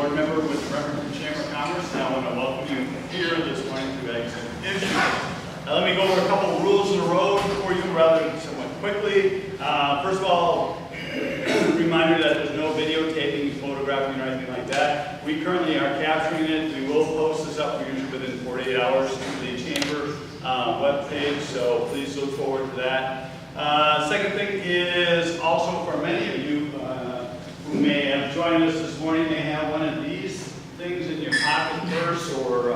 board member with the Bremerton Chamber of Commerce, and I want to welcome you here this morning to Exit Issues. Let me go over a couple of rules of the road for you rather somewhat quickly. First of all, reminder that there's no videotaping, photographing, or anything like that. We currently are capturing it. We will post this up usually within 48 hours to the Chamber webpage, so please look forward to that. Second thing is also for many of you who may have joined us this morning, may have one of these things in your pocket, purse, or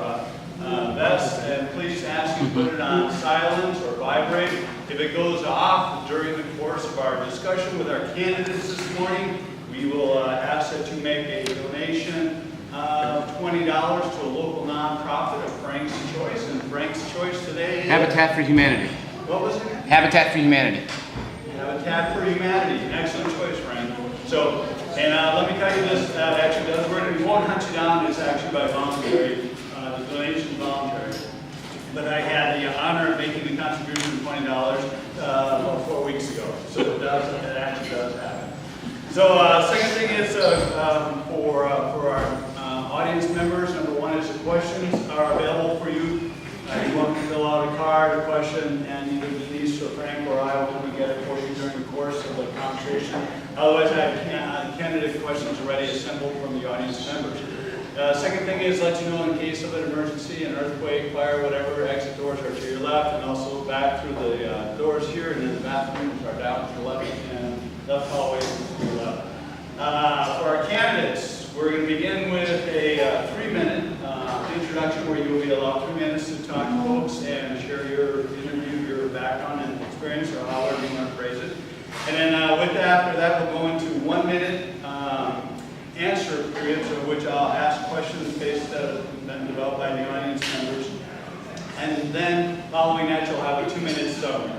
vest, and please ask you to put it on silent or vibrate. If it goes off during the course of our discussion with our candidates this morning, we will ask that you make a donation of $20 to a local nonprofit of Frank's Choice, and Frank's Choice today is Habitat for Humanity. What was it? Habitat for Humanity. Habitat for Humanity. Excellent choice, Frank. So, and let me tell you this, that actually does work. We won't hunt you down. It's actually by voluntary. The donation is voluntary. But I had the honor of making the contribution of $20 about 4 weeks ago. So it actually does happen. So second thing is for our audience members, number one is the questions are available for you. You want to fill out a card, a question, and either Denise or Frank or I will come and get it for you during the course of the conversation. Otherwise, I have candidate questions already assembled from the audience members. Second thing is let you know in case of an emergency, an earthquake, fire, whatever, exit doors are to your left, and also back through the doors here, and then the bathrooms are down to the left, and left hallways to the left. For our candidates, we're going to begin with a 3-minute introduction where you will be allowed 3 minutes to talk to folks and share your interview, your background and experience, or however you want to phrase it. And then after that, we'll go into 1 minute answer periods, of which I'll ask questions based that have been developed by the audience members. And then following that, you'll have a 2-minute summary.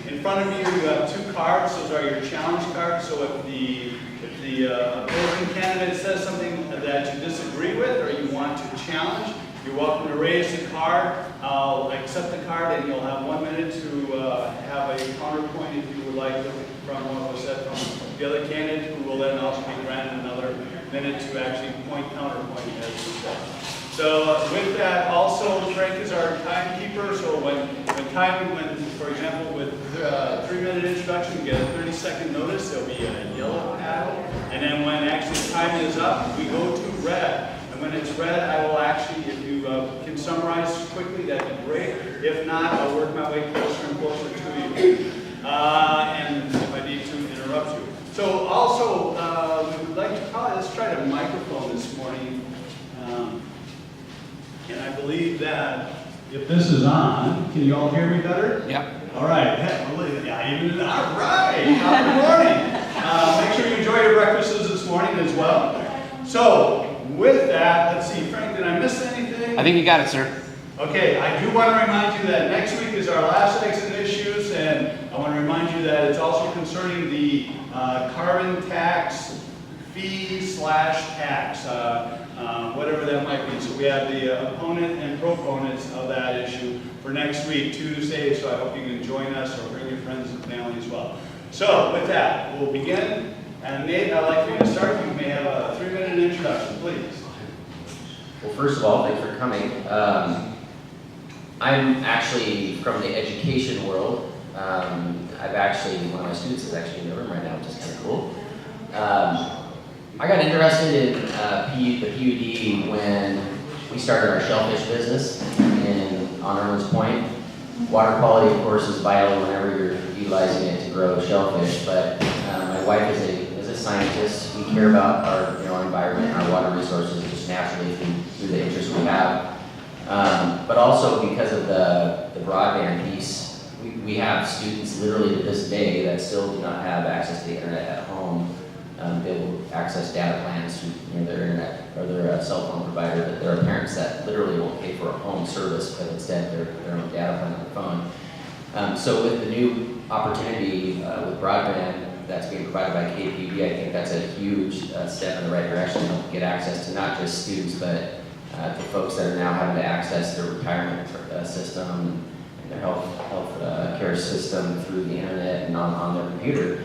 In front of you, you have 2 cards. Those are your challenge cards. So if the opposing candidate says something that you disagree with or you want to challenge, you're welcome to raise the card. I'll accept the card, and you'll have 1 minute to have a counterpoint if you would like from what was said from the other candidate, who will then also be granted another minute to actually counterpoint as we said. So with that, also Frank is our timekeeper. So when for example, with 3-minute introduction, you get a 30-second notice. There'll be a yellow paddle, and then when actually time is up, we go to red. And when it's red, I will actually, if you can summarize quickly, that'd be great. If not, I'll work my way closer and closer to you. And if I need to interrupt you. So also, we would like to let's try a microphone this morning. And I believe that if this is on, can you all hear me better? Yep. All right. All right. Good morning. Make sure you enjoy your breakfasts this morning as well. So with that, let's see, Frank, did I miss anything? I think you got it, sir. Okay, I do want to remind you that next week is our last Exit Issues, and I want to remind you that it's also concerning the carbon tax fee/tax, whatever that might be. So we have the opponent and proponents of that issue for next week, Tuesday, so I hope you can join us or bring your friends and family as well. So with that, we'll begin. And Nate, I'd like for you to start. You may have a 3-minute introduction, please. Well, first of all, thanks for coming. I'm actually from the education world. One of my students is actually in the room right now, which is kind of cool. I got interested in the PUD when we started our shellfish business on Irwin's Point. Water quality, of course, is vital whenever you're utilizing it to grow shellfish, but my wife is a scientist. We care about our environment, our water resources, just naturally through the interest we have. But also because of the broadband piece, we have students literally to this day that still do not have access to the internet at home. They will access data plans through their internet or their cell phone provider, but there are parents that literally won't pay for a home service, but instead their own data plan on their phone. So with the new opportunity with broadband that's being provided by KPD, I think that's a huge step in the right direction to get access to not just students, but to folks that are now having to access their retirement system and their health care system through the internet and on their computer.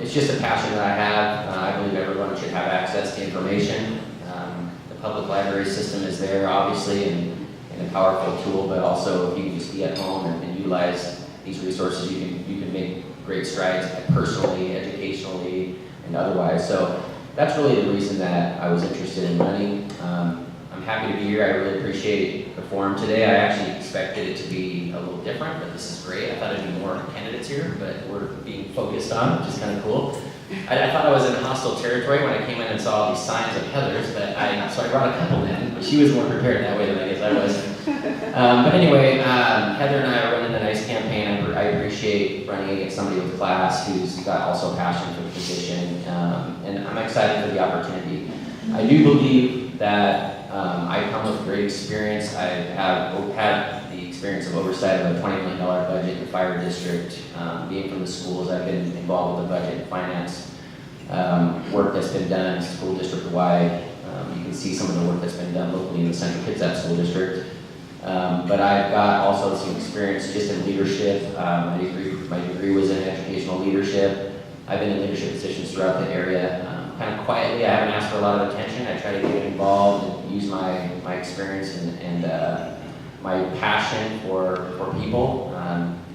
It's just a passion that I have. I believe everyone should have access to information. public library system is there, obviously, and a powerful tool, but also if you can just be at home and utilize these resources, you can make great strides personally, educationally, and otherwise. So that's really the reason that I was interested in running. I'm happy to be here. I really appreciate the forum today. I actually expected it to be a little different, but this is great. I thought there'd be more candidates here, but we're being focused on, which is kind of cool. I thought I was in hostile territory when I came in and saw all these signs of Heather's, so I brought a couple in, but she was more prepared that way than I guess I was. But anyway, Heather and I are running a nice campaign. I appreciate running against somebody with class who's got also a passion for the position, and I'm excited for the opportunity. I do believe that I come with great experience. I have had the experience of oversight of a $20 million budget in the fire district. Being from the schools, I've been involved with the budget and finance work that's been done school district-wide. You can see some of the work that's been done locally in the Central Kitsap School District. But I've got also some experience just in leadership. My degree was in educational leadership. I've been in leadership positions throughout the area. Kind of quietly, I haven't asked for a lot of attention. I try to get involved and use my experience and my passion for people,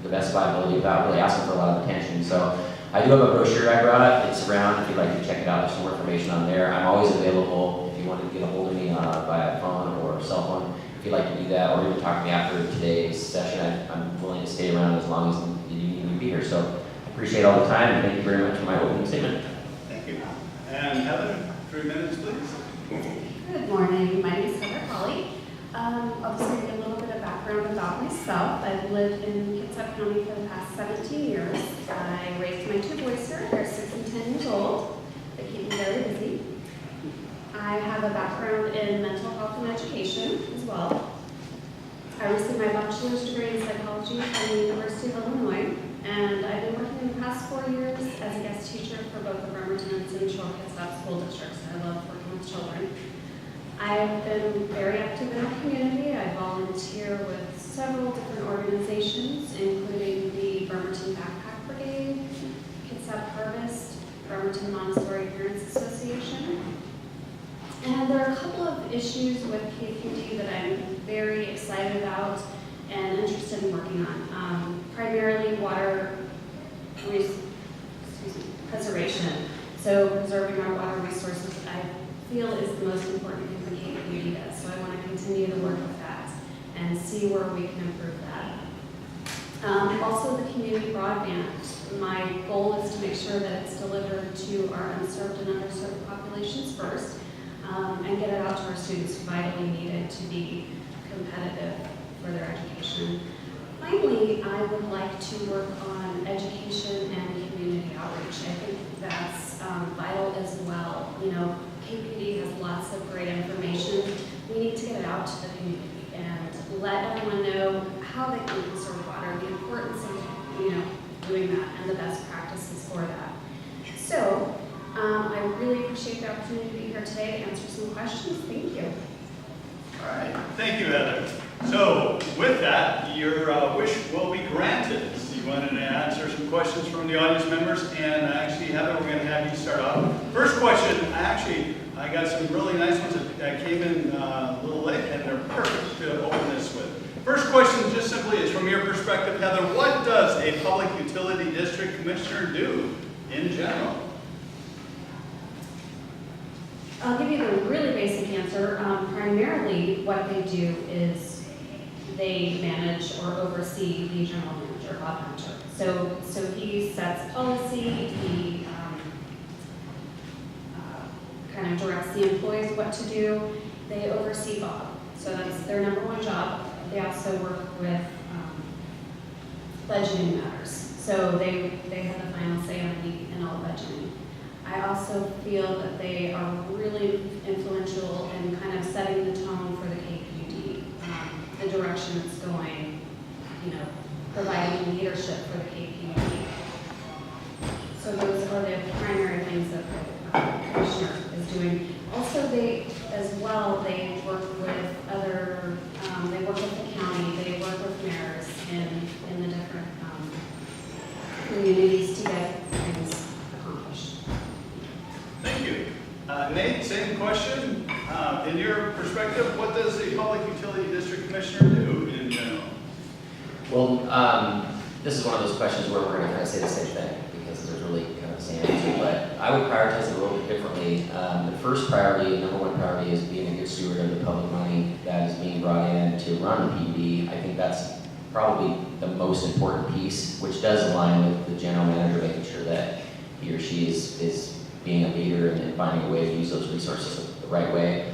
the best of my ability without really asking for a lot of attention. So I do have a brochure I brought. It's around if you'd like to check it out. There's some more information on there. I'm always available if you want to get a hold of me via phone or cell phone. If you'd like to do that, or even talk to me after today's session, I'm willing to stay around as long as you need me to be here. So I appreciate all the time, and thank you very much for my opening statement. Thank you. And Heather, 3 minutes, please. Good morning. My name is Heather Colley. I'll just give you a little bit of background about myself. I've lived in Kitsap County for the past 17 years. I raised my 2 boys here. They're 6 and 10 years old. They keep me very busy. I have a background in mental health and education as well. I received my bachelor's degree in psychology from the University of Illinois, and I've been working in the past 4 years as a guest teacher for both the Bremerton and Central Kitsap school districts. I love working with children. I've been very active in our community. I volunteer with several different organizations, including the Bremerton Backpack Brigade, Kitsap Harvest, Bremerton Montessori Parents Association. And there are a couple of issues with KPD that I'm very excited about and interested in working on. Primarily water preservation. So preserving our water resources, I feel is the most important thing for KPD does. So I want to continue to work with that and see where we can improve that. Also the community broadband. My goal is to make sure that it's delivered to our unserved and underserved populations first, and get it out to our students who vitally need it to be competitive for their education. Finally, I would like to work on education and community outreach. I think that's vital as well. You know, KPD has lots of great information. We need to get it out to the community and let everyone know how they can conserve water, the importance of, doing that, and the best practices for that. So, I really appreciate the opportunity to be here today to answer some questions. Thank you. All right. Thank you, Heather. So with that, your wish will be granted. You wanted to answer some questions from the audience members, and actually, Heather, we're going to have you start off. First question, I got some really nice ones that came in a little late, and they're perfect to open this with. First question, just simply, is from your perspective, Heather, what does a public utility district commissioner do in general? I'll give you the really basic answer. Primarily, what they do is they manage or oversee the general manager, Bob Hunter. So he sets policy, he kind of directs the employees what to do. They oversee Bob. So that's their number one job. They also work with budgeting matters. So they have the final say in all budgeting. I also feel that they are really influential in kind of setting the tone for the KPUD, the direction it's going, providing leadership for the KPUD. So those are the primary things that the commissioner is doing. Also, they work with other, they work with the county, they work with mayors in the different communities to get things accomplished. Thank you. Nate, same question. In your perspective, what does a public utility district commissioner do in general? Well, this is one of those questions where we're going to kind of say the same thing because there's really kind of the same answer, but I would prioritize it a little bit differently. The first priority, number one priority, is being a good steward of the public money that is being brought in to run the PUD. I think that's probably the most important piece, which does align with the general manager, making sure that he or she is being a leader and finding a way to use those resources the right way.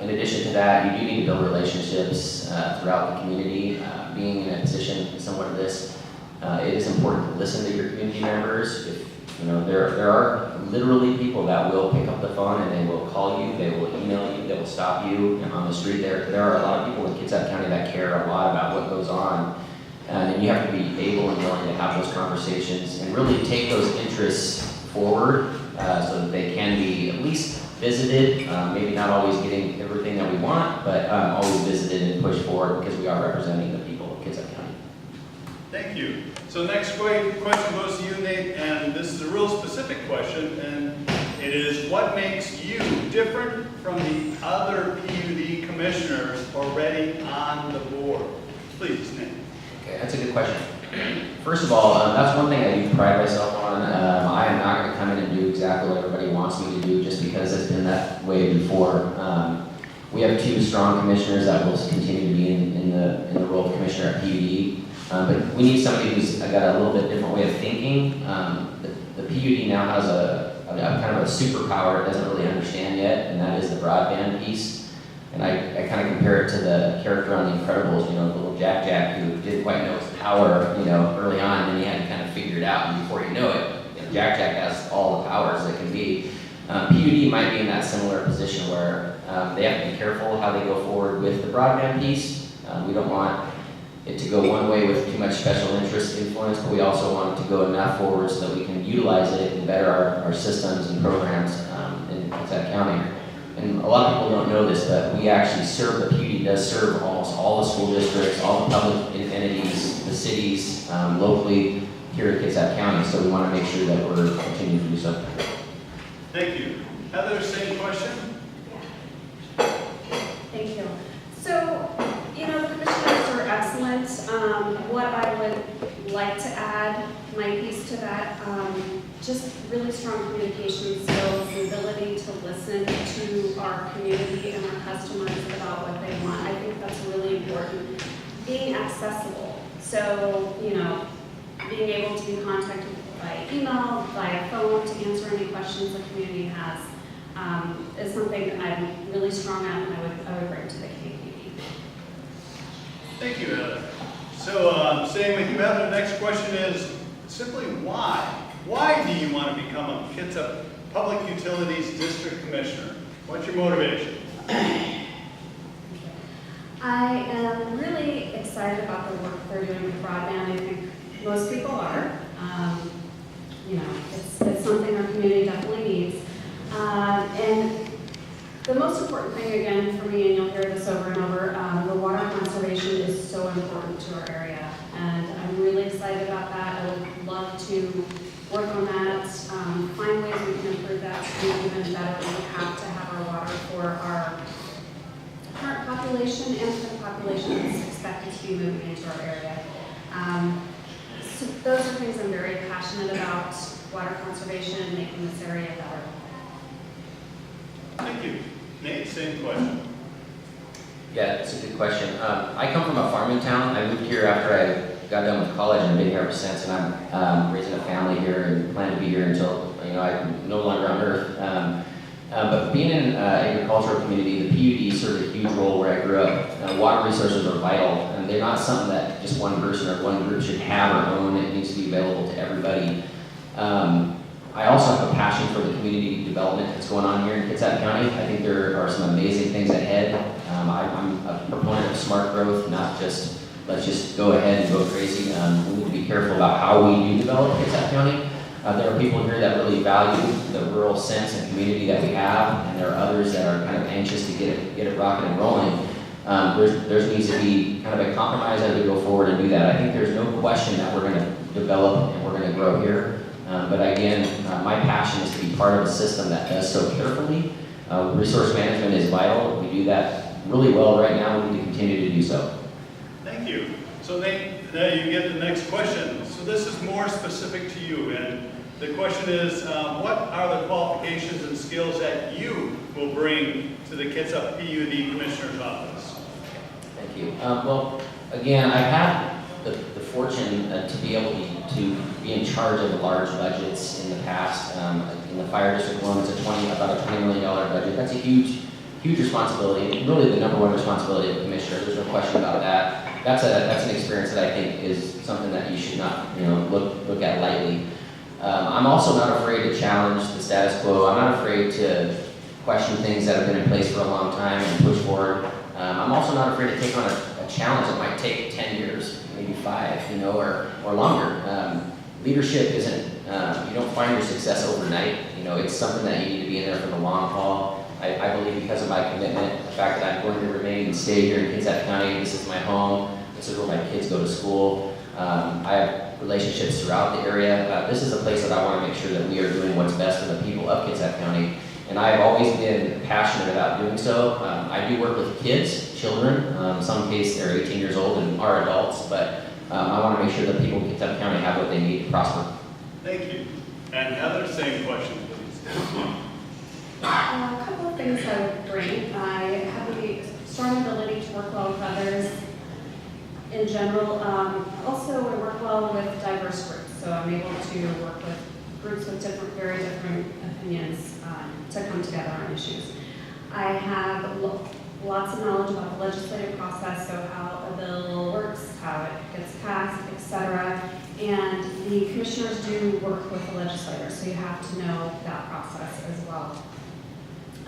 In addition to that, you do need to build relationships throughout the community. Being in a position somewhat of this, it is important to listen to your community members. If, there are literally people that will pick up the phone and they will call you, they will email you, they will stop you on the street. There are a lot of people in Kitsap County that care a lot about what goes on. And you have to be able and willing to have those conversations and really take those interests forward so that they can be at least visited, maybe not always getting everything that we want, but always visited and pushed forward because we are representing the people of Kitsap County. Thank you. So next question goes to you, Nate, and this is a real specific question, and it is, what makes you different from the other PUD commissioners already on the board? Please, Nate. Okay, that's a good question. First of all, that's one thing I do pride myself on. I am not going to come in and do exactly what everybody wants me to do just because it's been that way before. We have two strong commissioners that will continue to be in the role of commissioner at PUD. But we need somebody who's got a little bit different way of thinking. The PUD now has a kind of a superpower it doesn't really understand yet, and that is the broadband piece. And I kind of compare it to the character on The Incredibles, the little Jack who didn't quite know his power, early on, and then he had to kind of figure it out, and before you know it, Jack has all the powers that can be. PUD might be in that similar position where they have to be careful how they go forward with the broadband piece. We don't want it to go one way with too much special interest influence, but we also want it to go enough forward so that we can utilize it and better our systems and programs in Kitsap County. And a lot of people don't know this, but we actually serve, the PUD does serve almost all the school districts, all the public entities, the cities, locally here in Kitsap County, so we want to make sure that we're continuing to do so. Thank you. Heather, same question? Thank you. So, the commissioners are excellent. What I would like to add, my piece to that, just really strong communication skills, the ability to listen to our community and our customers about what they want. I think that's really important. Being accessible. So, being able to be contacted by email, via phone to answer any questions the community has is something that I'm really strong at and I would bring to the KPD. Thank you, Heather. So, staying with you, Heather, the next question is simply why? Why do you want to become a Kitsap Public Utilities District Commissioner? What's your motivation? I am really excited about the work they're doing with broadband. I think most people are. It's something our community definitely needs. And the most important thing, again, for me, and you'll hear this over and over, the water conservation is so important to our area. And I'm really excited about that. I would love to work on that, find ways we can improve that to be even better. We have to have our water for our current population and for the population that's expected to be moving into our area. So those are things I'm very passionate about, water conservation and making this area better. Thank you. Nate, same question. Yeah, it's a good question. I come from a farming town. I moved here after I got done with college and I've been here ever since, and I'm raising a family here and plan to be here until I'm no longer on earth. But being in an agricultural community, the PUD served a huge role where I grew up. Water resources are vital, and they're not something that just one person or one group should have or own. It needs to be available to everybody. I also have a passion for the community development that's going on here in Kitsap County. I think there are some amazing things ahead. I'm a proponent of smart growth, not just let's just go ahead and go crazy. We need to be careful about how we do develop Kitsap County. There are people here that really value the rural sense and community that we have, and there are others that are kind of anxious to get it rocking and rolling. There needs to be kind of a compromise as we go forward and do that. I think there's no question that we're going to develop and we're going to grow here. But again, my passion is to be part of a system that does so carefully. Resource management is vital. We do that really well right now. We need to continue to do so. Thank you. So Nate, now you get the next question. So this is more specific to you, and the question is, what are the qualifications and skills that you will bring to the Kitsap PUD Commissioner's Office? Thank you. Well, again, I've had the fortune to be able to be in charge of large budgets in the past. In the fire district alone, it's about a $20 million budget. That's a huge responsibility, and really the number one responsibility of a commissioner. There's no question about that. That's an experience that I think is something that you should not look at lightly. I'm also not afraid to challenge the status quo. I'm not afraid to question things that have been in place for a long time and push forward. I'm also not afraid to take on a challenge that might take 10 years, maybe 5, or longer. Leadership isn't, you don't find your success overnight. It's something that you need to be in there for the long haul. I believe because of my commitment, the fact that I'm going to remain and stay here in Kitsap County, this is my home, this is where my kids go to school. I have relationships throughout the area. This is a place that I want to make sure that we are doing what's best for the people of Kitsap County. And I have always been passionate about doing so. I do work with kids, children. In some cases, they're 18 years old and are adults, but I want to make sure that people in Kitsap County have what they need to prosper. Thank you. And Heather, same question, please. A couple of things I would bring. I have a strong ability to work well with others in general. Also, I work well with diverse groups, so I'm able to work with groups with very different opinions to come together on issues. I have lots of knowledge about the legislative process, so how a bill works, how it gets passed, etc. And the commissioners do work with the legislators, so you have to know that process as well.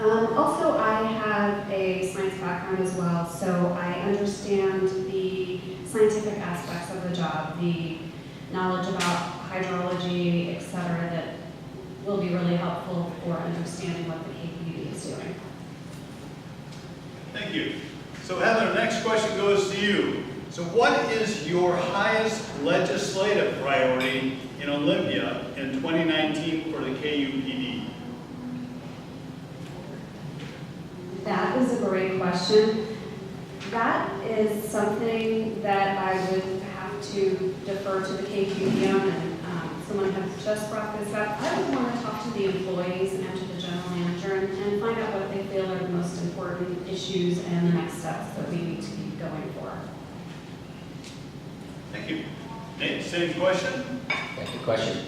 Also, I have a science background as well, so I understand the scientific aspects of the job, the knowledge about hydrology, etc., that will be really helpful for understanding what the KPUD is doing. Thank you. So Heather, next question goes to you. So what is your highest legislative priority in Olympia in 2019 for the KUPD? That is a great question. That is something that I would have to defer to the KQP on, and someone has just brought this up. I would want to talk to the employees and to the general manager and find out what they feel are the most important issues and the next steps that we need to keep going for. Thank you. Nate, same question? Good question.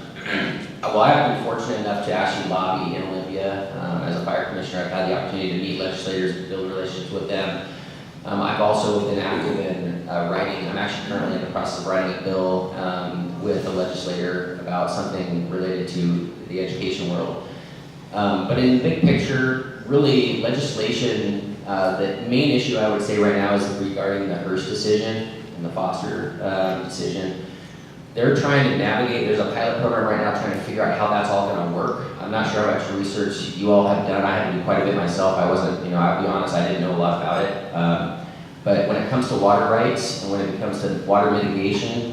Well, I've been fortunate enough to actually lobby in Olympia. As a fire commissioner, I've had the opportunity to meet legislators, build relationships with them. I've also been active in writing. I'm actually currently in the process of writing a bill with a legislator about something related to the education world. But in the big picture, really legislation, the main issue I would say right now is regarding the Hearst decision and the Foster decision. They're trying to navigate, there's a pilot program right now trying to figure out how that's all going to work. I'm not sure how much research you all have done. I had to do quite a bit myself. I wasn't, I'll be honest, I didn't know a lot about it. But when it comes to water rights and when it comes to water mitigation,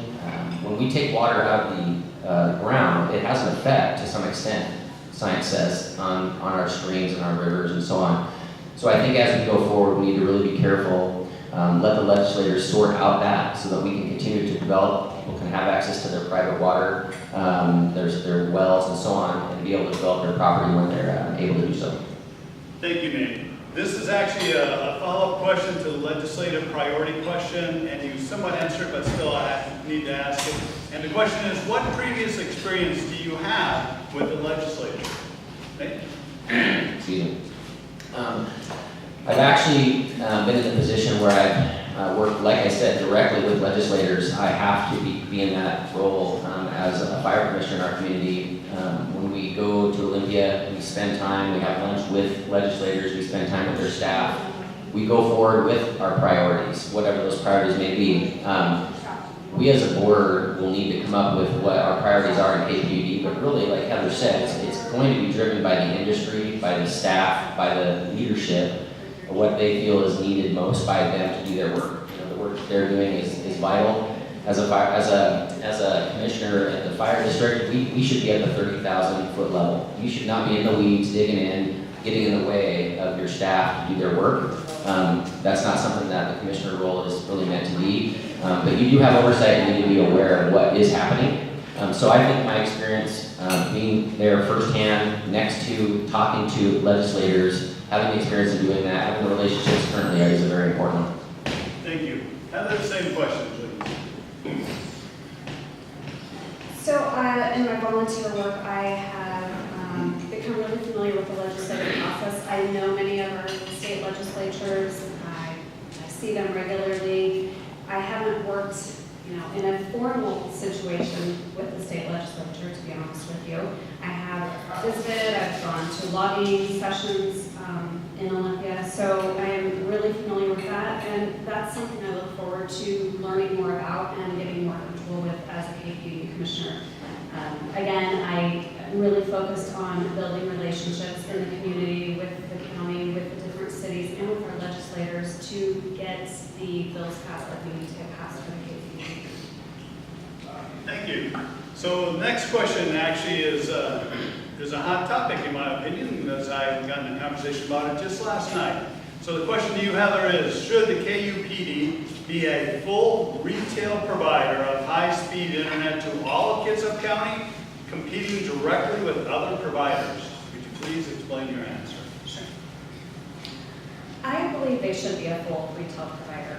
when we take water out of the ground, it has an effect to some extent, science says, on our streams and our rivers and so on. So I think as we go forward, we need to really be careful, let the legislators sort out that so that we can continue to develop. People can have access to their private water, their wells and so on, and be able to develop their property when they're able to do so. Thank you, Nate. This is actually a follow-up question to the legislative priority question, and you somewhat answered, but still I need to ask it. And the question is, what previous experience do you have with the legislature? Nate? Excuse me. I've actually been in the position where I've worked, like I said, directly with legislators. I have to be in that role as a fire commissioner in our community. When we go to Olympia, we spend time, we have lunch with legislators, we spend time with their staff. We go forward with our priorities, whatever those priorities may be. We as a board will need to come up with what our priorities are in KPUD, but really, like Heather said, it's going to be driven by the industry, by the staff, by the leadership, what they feel is needed most by them to do their work. The work they're doing is vital. as a commissioner at the fire district, we should be at the 30,000 foot level. You should not be in the weeds, digging in, getting in the way of your staff to do their work. That's not something that the commissioner role is really meant to be. But you do have oversight and you need to be aware of what is happening. So I think my experience being there firsthand, next to, talking to legislators, having the experience of doing that, having the relationships currently is a very important one. Thank you. Heather, the same question, please. So in my volunteer work, I have become really familiar with the legislative process. I know many of our state legislatures. I see them regularly. I haven't worked, in a formal situation with the state legislature, to be honest with you. I have visited, I've gone to lobbying sessions in Olympia, so I am really familiar with that, and that's something I look forward to learning more about and getting more comfortable with as a KPD commissioner. Again, I am really focused on building relationships in the community with the county, with the different cities, and with our legislators to get the bills passed that we need to get passed for the KPD. Thank you. So the next question actually is a hot topic in my opinion, as I've gotten a conversation about it just last night. So the question to you, Heather, is should the KUPD be a full retail provider of high-speed internet to all of Kitsap County, competing directly with other providers? Could you please explain your answer? I believe they should be a full retail provider.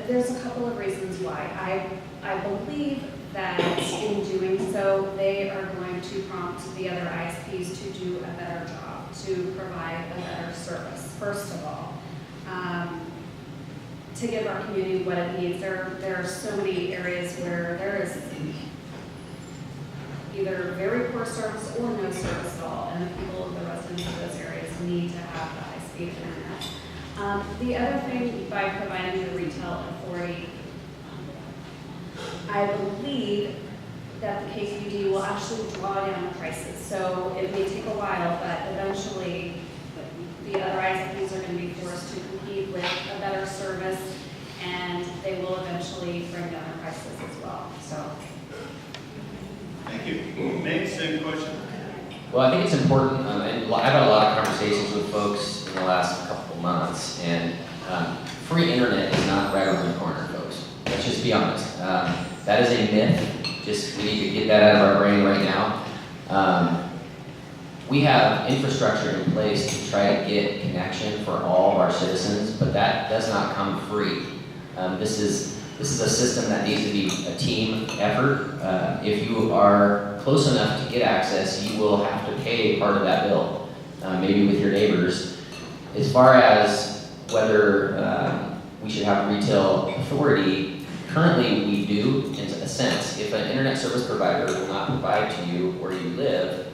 There's a couple of reasons why. I believe that in doing so, they are going to prompt the other ISPs to do a better job, to provide a better service, first of all. To give our community what it needs. There are so many areas where there is either very poor service or no service at all, and the people, the residents of those areas need to have the high-speed internet. The other thing, by providing the retail authority, I believe that the KPD will actually draw down the prices. So it may take a while, but eventually the other ISPs are going to be forced to compete with a better service, and they will eventually bring down their prices as well. So. Thank you. Nate, same question. Well, I think it's important, and I've had a lot of conversations with folks in the last couple of months, and free internet is not right around the corner, folks. Let's just be honest. That is a myth. We need to get that out of our brain right now. We have infrastructure in place to try to get connection for all of our citizens, but that does not come free. This is a system that needs to be a team effort. If you are close enough to get access, you will have to pay part of that bill, maybe with your neighbors. As far as whether we should have retail authority, currently we do, in a sense. If an internet service provider will not provide to you where you live,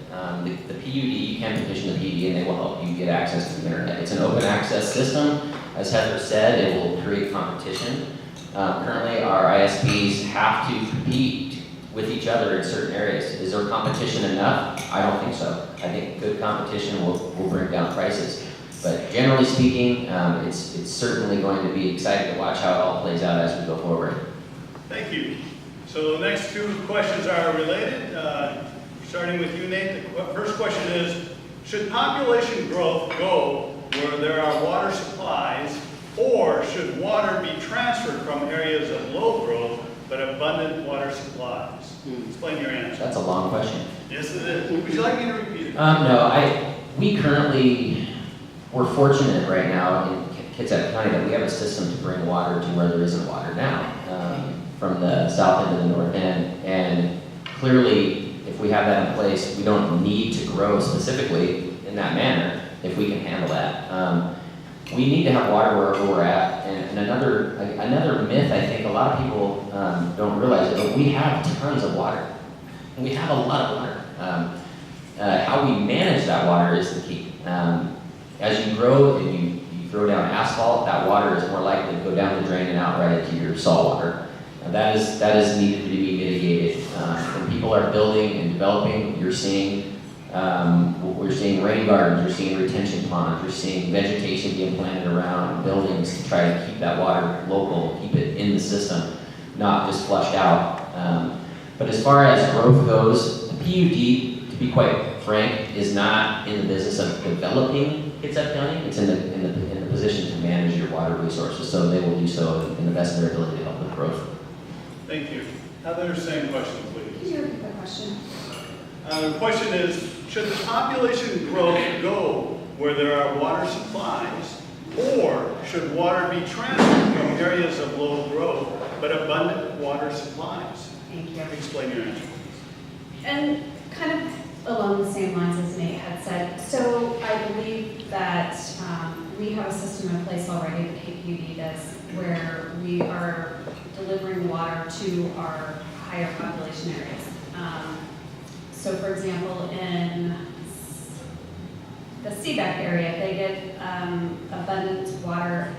the PUD, you can petition the PUD and they will help you get access to the internet. It's an open access system. As Heather said, it will create competition. Currently, our ISPs have to compete with each other in certain areas. Is there competition enough? I don't think so. I think good competition will bring down prices. But generally speaking, it's certainly going to be exciting to watch how it all plays out as we go forward. Thank you. So the next two questions are related. Starting with you, Nate, the first question is, should population growth go where there are water supplies, or should water be transferred from areas of low growth but abundant water supplies? Explain your answer. That's a long question. Yes, it is. Would you like me to repeat it? No, we're fortunate right now in Kitsap County that we have a system to bring water to where there isn't water now, from the south end to the north end. And clearly, if we have that in place, we don't need to grow specifically in that manner if we can handle that. We need to have water wherever we're at. And another myth I think a lot of people don't realize is that we have tons of water. And we have a lot of water. How we manage that water is the key. As you grow and you throw down asphalt, that water is more likely to go down the drain and out right into your salt water. That is needed to be mitigated. When people are building and developing, we're seeing rain gardens, you're seeing retention ponds, you're seeing vegetation being planted around buildings to try to keep that water local, keep it in the system. not just flushed out. But as far as growth goes, the PUD, to be quite frank, is not in the business of developing Kitsap County. It's in the position to manage your water resources, so they will do so in the best of their ability to help with growth. Thank you. Heather, same question, please. Can you repeat the question? The question is, should the population growth go where there are water supplies, or should water be transferred from areas of low growth but abundant water supplies? Thank you. Explain your answer. And kind of along the same lines as Nate had said, so I believe that we have a system in place already, the KPUD does, where we are delivering water to our higher population areas. So for example, in the Seaback area, they get abundant water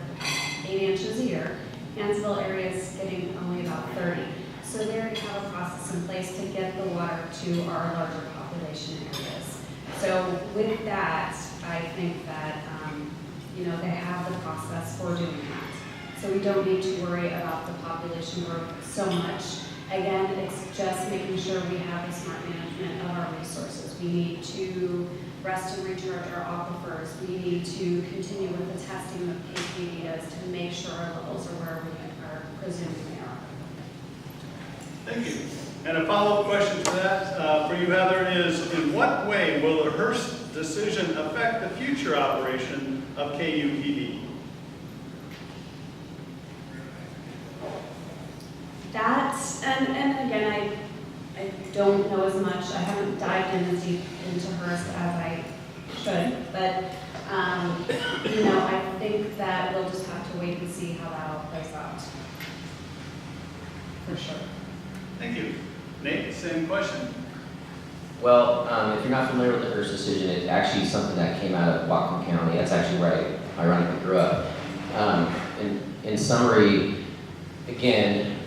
8 inches a year. Hansville area is getting only about 30. So they already have a process in place to get the water to our larger population areas. So with that, I think that, they have the process for doing that. So we don't need to worry about the population growth so much. Again, it's just making sure we have a smart management of our resources. We need to rest and recharge our aquifers. We need to continue with the testing that KPD does to make sure our levels are where we are presuming they are. Thank you. And a follow-up question to that for you, Heather, is in what way will the Hearst decision affect the future operation of KUPD? And again, I don't know as much. I haven't dived in as deep into Hearst as I should, but I think that we'll just have to wait and see how that all plays out. For sure. Thank you. Nate, same question. Well, if you're not familiar with the Hearst decision, it's actually something that came out of Whatcom County. That's actually where I ironically grew up. In summary, again,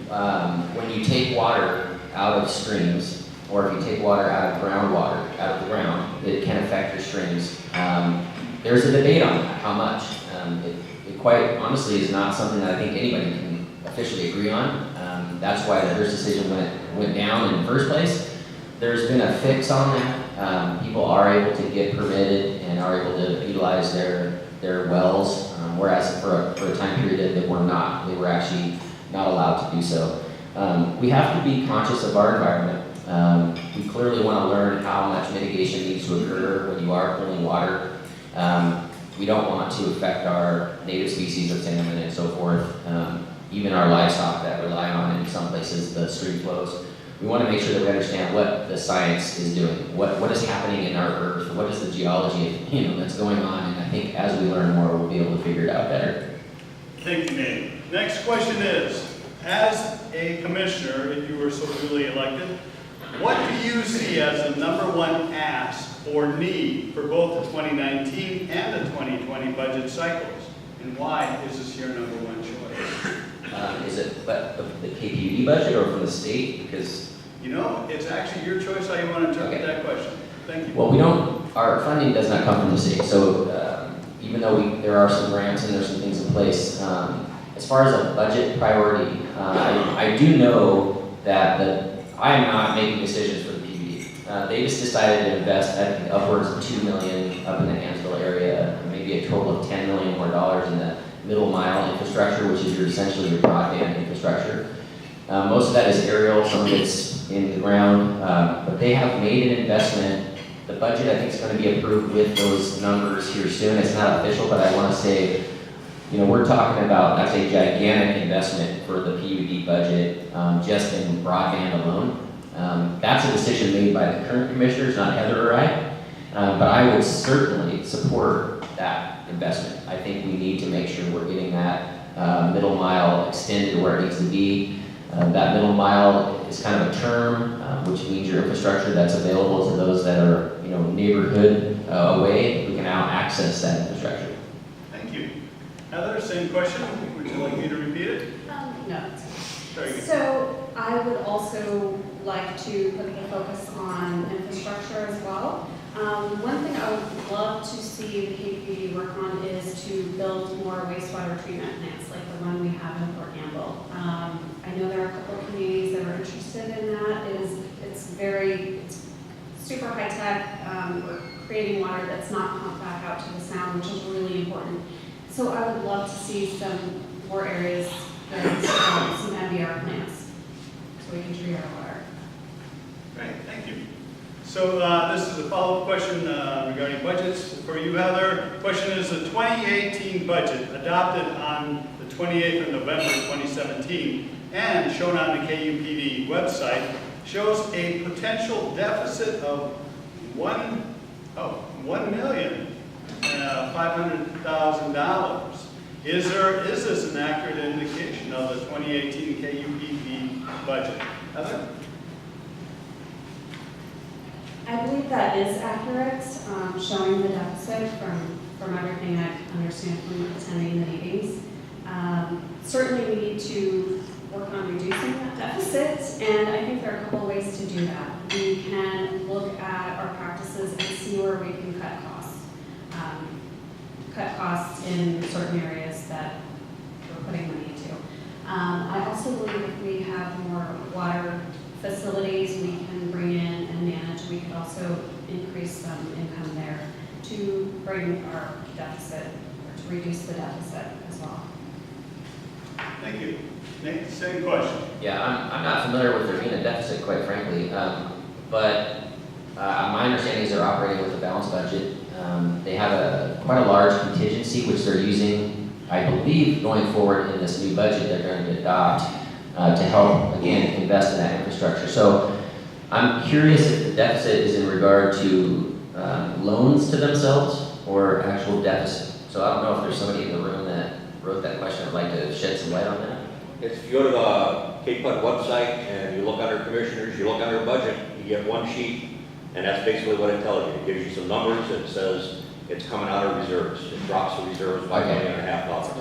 when you take water out of streams, or if you take water out of groundwater, out of the ground, it can affect your streams. There's a debate on that, how much. It quite honestly is not something that I think anybody can officially agree on. That's why the Hearst decision went down in the first place. There's been a fix on that. People are able to get permitted and are able to utilize their wells, whereas for a time period they were not. They were actually not allowed to do so. We have to be conscious of our environment. We clearly want to learn how much mitigation needs to occur when you are pulling water. We don't want to affect our native species of salmon and so forth, even our livestock that rely on, in some places, the stream flows. We want to make sure that we understand what the science is doing, what is happening in our earth, what is the geology that's going on, and I think as we learn more, we'll be able to figure it out better. Thank you, Nate. Next question is, as a commissioner, if you were so duly elected, what do you see as the #1 ask or need for both the 2019 and the 2020 budget cycles? And why is this your #1 choice? Is it the KPUD budget or from the state? Because it's actually your choice how you want to interpret that question. Thank you. well, our funding does not come from the state, so even though there are some grants and there's some things in place, as far as a budget priority, I do know that I am not making decisions for the PUD. They just decided to invest, I think, upwards of $2 million up in the Hansville area, maybe a total of $10 million more in the middle mile infrastructure, which is essentially your broadband infrastructure. Most of that is aerial, some of it's in the ground, but they have made an investment. The budget, I think, is going to be approved with those numbers here soon. It's not official, but I want to say, we're talking about, that's a gigantic investment for the PUD budget, just in broadband alone. That's a decision made by the current commissioners, not Heather or I, but I would certainly support that investment. I think we need to make sure we're getting that middle mile extended where it needs to be. That middle mile is kind of a term, which means your infrastructure that's available to those that are, neighborhood away, who can now access that infrastructure. Thank you. Heather, same question. Would you like me to repeat it? No. Very good. So I would also like to put the focus on infrastructure as well. One thing I would love to see the KPD work on is to build more wastewater treatment plants like the one we have in Fort Campbell. I know there are a couple of communities that are interested in that. It's super high tech. We're creating water that's not pumped back out to the sound, which is really important. So I would love to see some more areas that some MBR plants so we can treat our water. Great, thank you. So this is a follow-up question regarding budgets for you, Heather. Question is the 2018 budget adopted on the 28th of November 2017 and shown on the KUPD website shows a potential deficit of $1,500,000. Is this an accurate indication of the 2018 KUPD budget? Heather? I believe that is accurate, showing the deficit from everything I understand from attending the meetings. Certainly we need to work on reducing that deficit, and I think there are a couple of ways to do that. We can look at our practices and see where we can cut costs. Cut costs in certain areas that we're putting money into. I also believe if we have more water facilities we can bring in and manage, we could also increase some income there to bring our deficit, or to reduce the deficit as well. Thank you. Nate, same question. Yeah, I'm not familiar with there being a deficit, quite frankly, but my understanding is they're operating with a balanced budget. They have quite a large contingency, which they're using, I believe, going forward in this new budget they're going to adopt to help, again, invest in that infrastructure. So I'm curious if the deficit is in regard to loans to themselves or actual deficit. So I don't know if there's somebody in the room that wrote that question. I'd like to shed some light on that. If you go to the KPUD website and you look under commissioners, you look under budget, you get one sheet, and that's basically what it tells you. It gives you some numbers, and it says it's coming out of reserves. It drops the reserves by $1.5 million.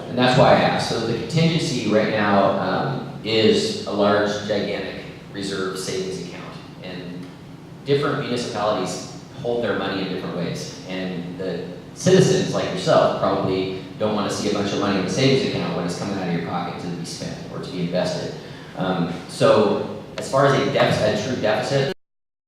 And that's why I asked. So the contingency right now is a large, gigantic reserve savings account. And different municipalities hold their money in different ways. And the citizens, like yourself, probably don't want to see a bunch of money in the savings account when it's coming out of your pocket to be spent or to be invested. So as far as a true deficit,